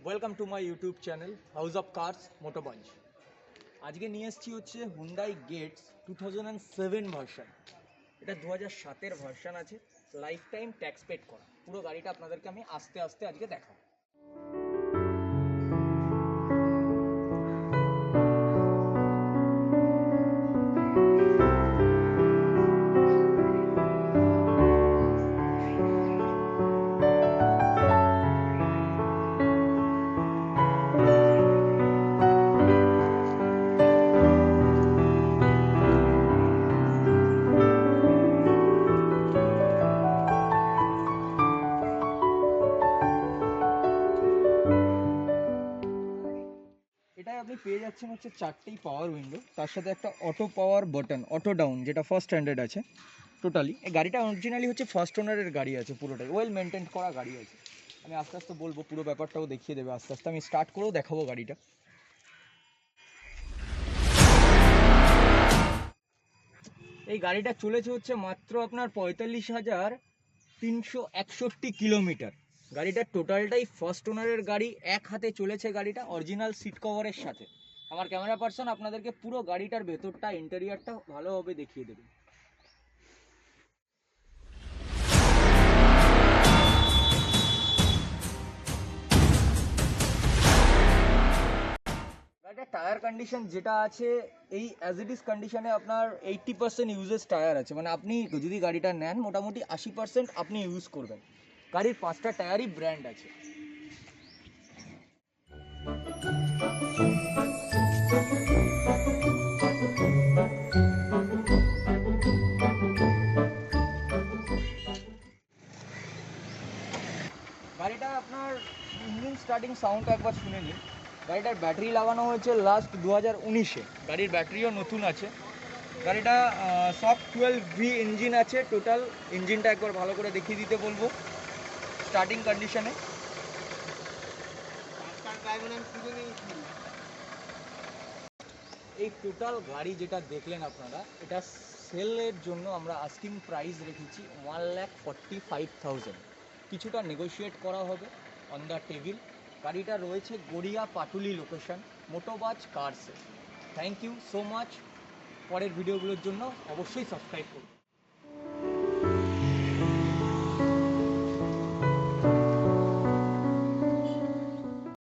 Welcome to my YouTube channel house of cars মোটোবাঞ্চ। আজকে নিয়ে এসেছি হচ্ছে হুন্ডাই গেটস 2007 ভার্সন। এটা 2007-এর ভার্সন আছে, লাইফ টাইম ট্যাক্স পেড করা। পুরো গাড়িটা আপনাদেরকে আমি আস্তে আস্তে আজকে দেখাবো। এটাই আপনি পেয়ে যাচ্ছেন হচ্ছে 4টেই পাওয়ার উইন্ডো, তার সাথে একটা auto power button, auto down, যেটা ফার্স্ট স্ট্যান্ডার্ড আছে। টোটালি এই গাড়িটা অরিজিনালি হচ্ছে ফার্স্ট ওনারের গাড়ি আছে, পুরোটাই ওয়েল মেনটেন করা গাড়ি আছে। আমি আস্তে আস্তে বলবো, পুরো ব্যাপারটাও দেখিয়ে দেবে আস্তে আস্তে। আমি স্টার্ট করেও দেখাবো গাড়িটা। এই গাড়িটা চলেছে হচ্ছে মাত্র আপনার 45,361 কিলোমিটার। গাড়িটার টোটালটাই ফার্স্ট ওনারের গাড়ি, এক হাতে চলেছে গাড়িটা, অরিজিনাল সিট কভারের সাথে। আমার ক্যামেরা পার্সন আপনাদেরকে পুরো গাড়িটার ভেতরটা, ইন্টেরিয়ারটা ভালোভাবে দেখিয়ে দেবে। গাড়িটার টায়ার কন্ডিশন যেটা আছে, এই অ্যাজ ইট ইজ কন্ডিশনে আপনার 80% ইউজেস টায়ার আছে। মানে আপনি যদি গাড়িটা নেন, মোটামুটি 80% আপনি ইউজ করবেন। গাড়ির 5টা টায়ারই ব্র্যান্ড আছে। গাড়িটা আপনার ইঞ্জিন স্টার্টিং সাউন্ড একবার শুনে নিন। গাড়িটার ব্যাটারি লাগানো হয়েছে লাস্ট 2019-এ। গাড়ির ব্যাটারিও নতুন আছে। গাড়িটা সফট 12V ইঞ্জিন আছে টোটাল। ইঞ্জিনটা একবার ভালো করে দেখিয়ে দিতে বলবো স্টার্টিং কন্ডিশনে। এই টোটাল গাড়ি যেটা দেখলেন আপনারা, এটা সেলের জন্য আমরা আস্কিং প্রাইস রেখেছি 1,45,000। কিছুটা নেগোশিয়েট করা হবে অন দ্য টেবিল। গাড়িটা রয়েছে গড়িয়া পাটুলি লোকেশন, মোটোবাজ কার্সে। Thank you so much. পরের ভিডিওগুলোর জন্য অবশ্যই সাবস্ক্রাইব করুন।